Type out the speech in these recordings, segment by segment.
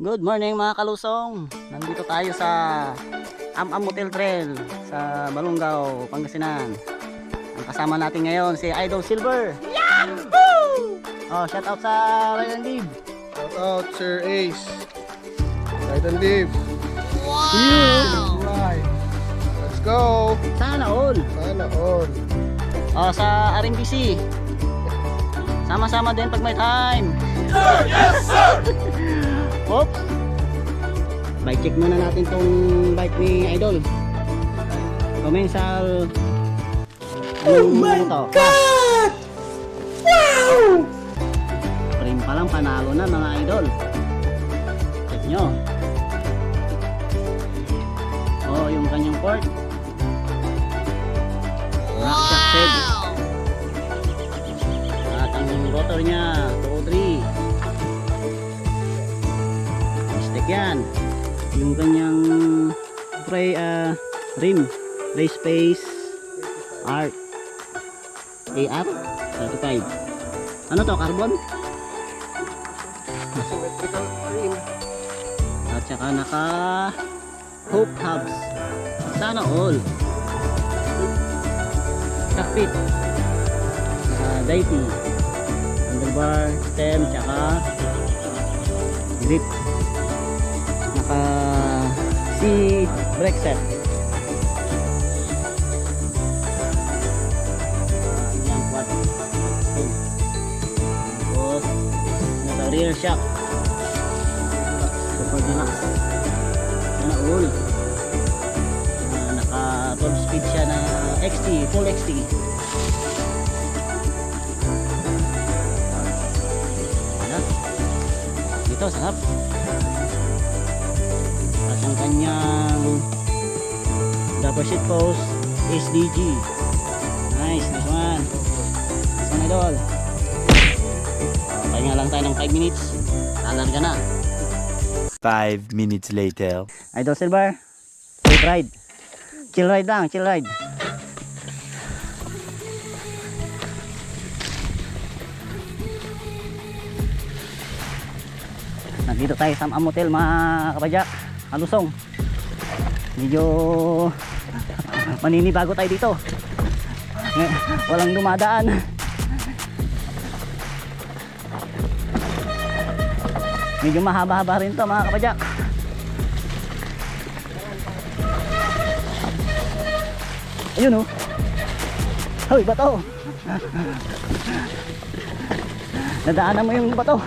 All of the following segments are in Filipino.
Good morning mga kalusong. Nandito tayo sa Am Motel Trail sa Balungaw, Pangasinan. Ang kasama natin ngayon si Idol Silver. Yahoo! Oh, shout out sa Ryan Dave. Shout out Sir Ace. Titan Dave. Wow! Right. Let's go. Sana all. Sana all. Oh, sa RMBC. Sama-sama din pag may time. Sir, yes sir. Oops. Bike check muna natin tong bike ni Idol. Comensal. Oh my God! Wow! Rim pa lang panalo na mga idol. Check nyo. Oh, yung kanyang port. Wow! At ang rotor niya 203. Mistake yan. Yung kanyang rim race pace art AR 35. Ano to, carbon? Symmetrical rim. At saka naka hope hubs. Sana all. Cockpit. Daisy. Handlebar, stem, tsaka grip. Naka C brake set. Yan, quad. Tapos naka rear shock. Super deluxe. Sana all. Naka 12 speed siya na XT, full XT. Dito sarap. At ang kanyang double seat post SDG. Nice one. Nice one idol. Pahinga lang tayo ng 5 minutes. Talarga na. 5 minutes later. Idol Silver, safe ride. Chill ride lang, chill ride. Nandito tayo sa Am Motel mga kapadyak, kalusong. Medyo maninibago tayo dito. Walang dumadaan. Medyo mahaba-haba rin to mga kapadyak. Ayun oh. Hoy, bato. Nadaanan mo yung bato.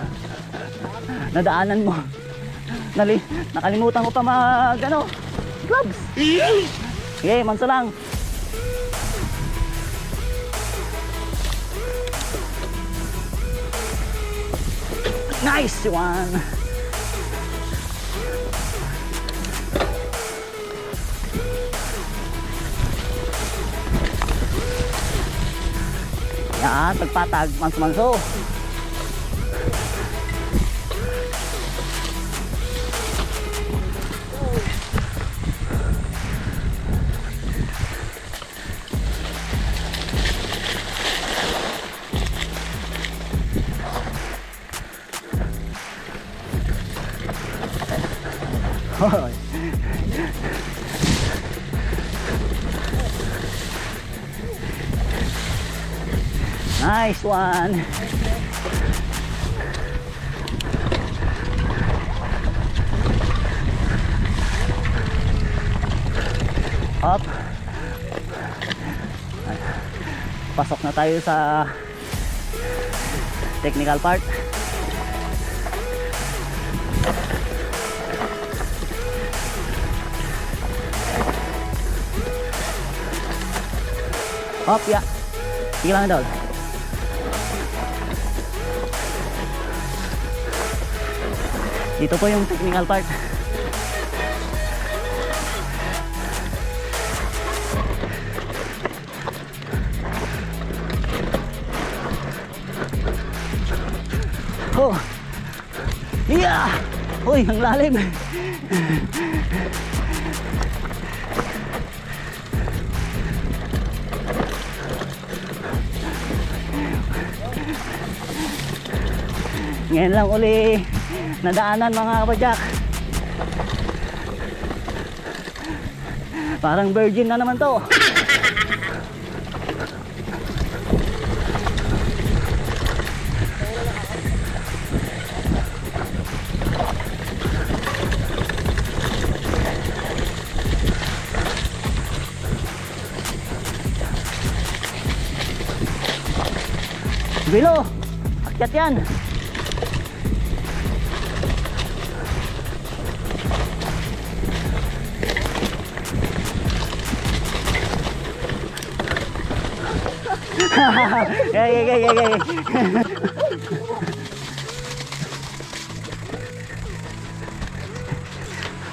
Nadaanan mo. Nakalimutan ko pa mag gloves. Okay, manso lang. Nice one. Yan, pagpatag, manso-manso. Hoy. Nice one. Up. Pasok na tayo sa technical part. Hop, ya. Sige lang idol. Dito po yung technical part. Oh. Yeah. Uy, ang lalim. Ngayon lang uli nadaanan mga kapadyak. Parang virgin na naman to. Bilo, akyat yan. Yay.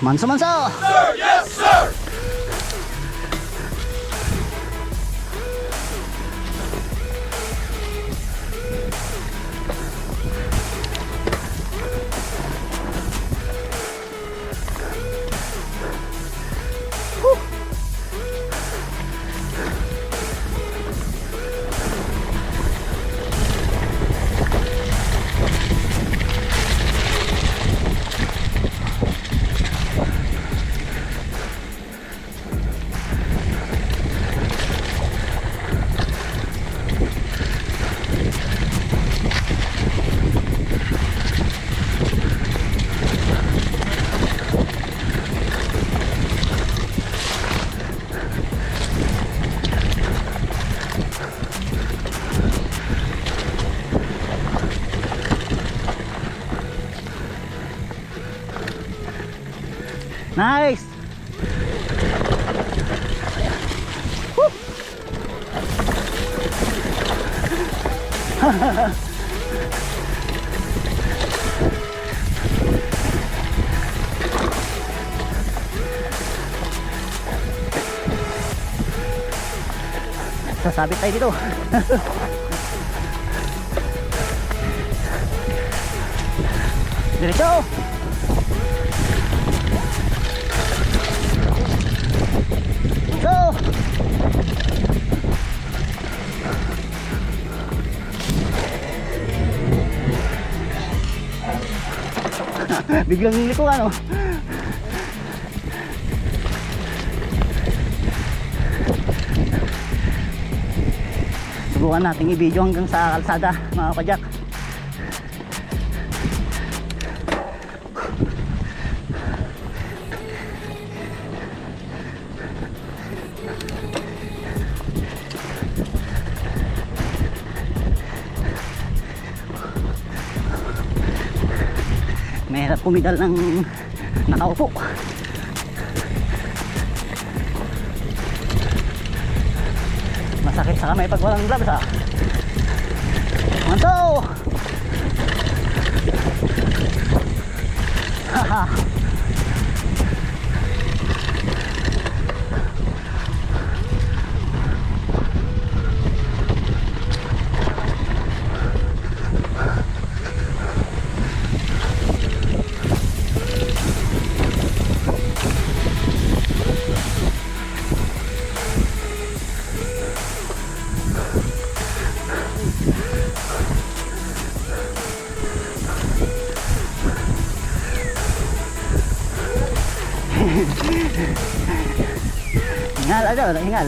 Manso. Sir, yes, sir. Nice. Woo. Sasabit tayo dito. Diretso. Go! Biglang liko ano. Subukan nating i-video hanggang sa kalsada mga kapadyak. Mahirap pumidal ng nakaupo. Masakit sa kamay pag walang gloves ha. Manso! Haha. Hingal aja, hingal.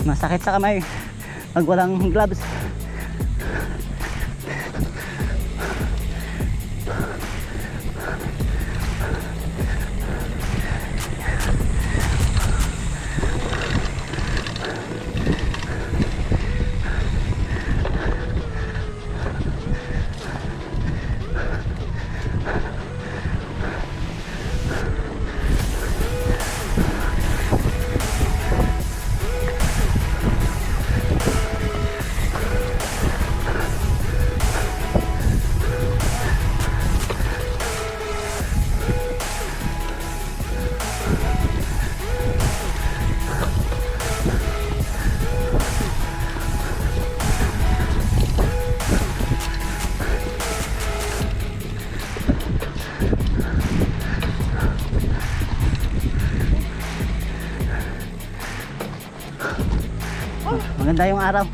Masakit sa kamay pag walang gloves. Maganda yung araw.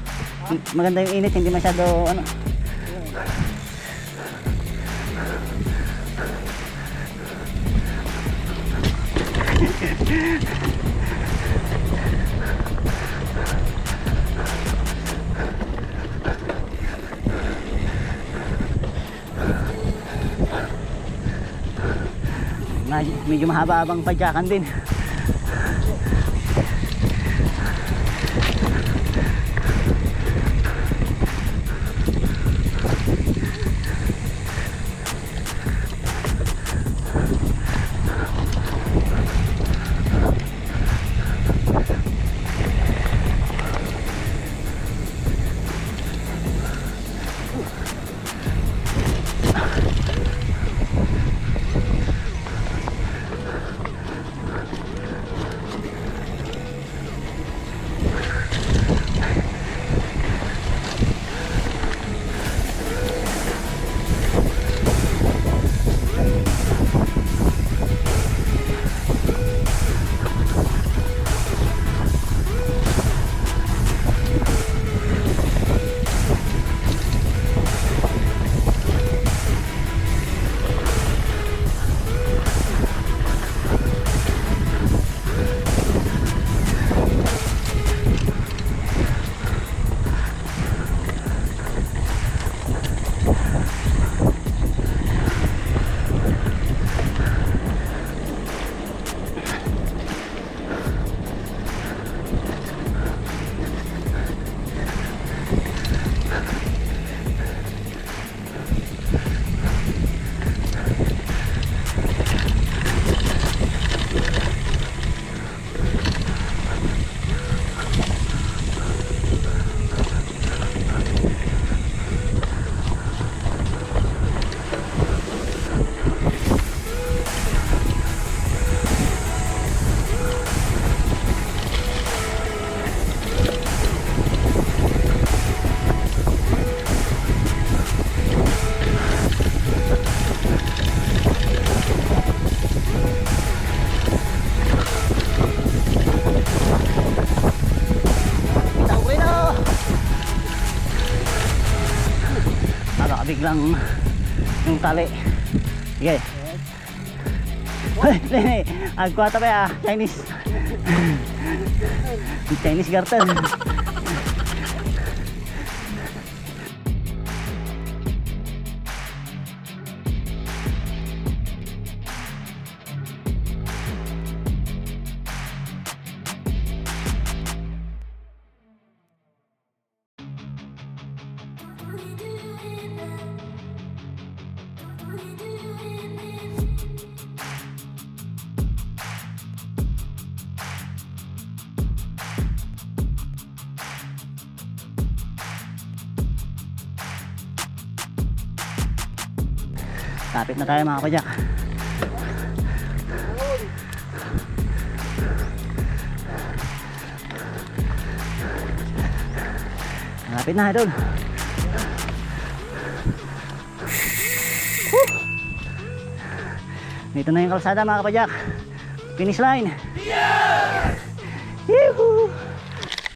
Maganda yung init, hindi masyado ano. Medyo mahaba-habang padyakan din. Biglang yung tali. Sige. Hoy, agkwata pa ya, Chinese. Chinese garter. Kapit na tayo mga kapadyak. Kapit na idol. Dito na yung kalsada mga kapadyak. Finish line. Yeah! Yuhu!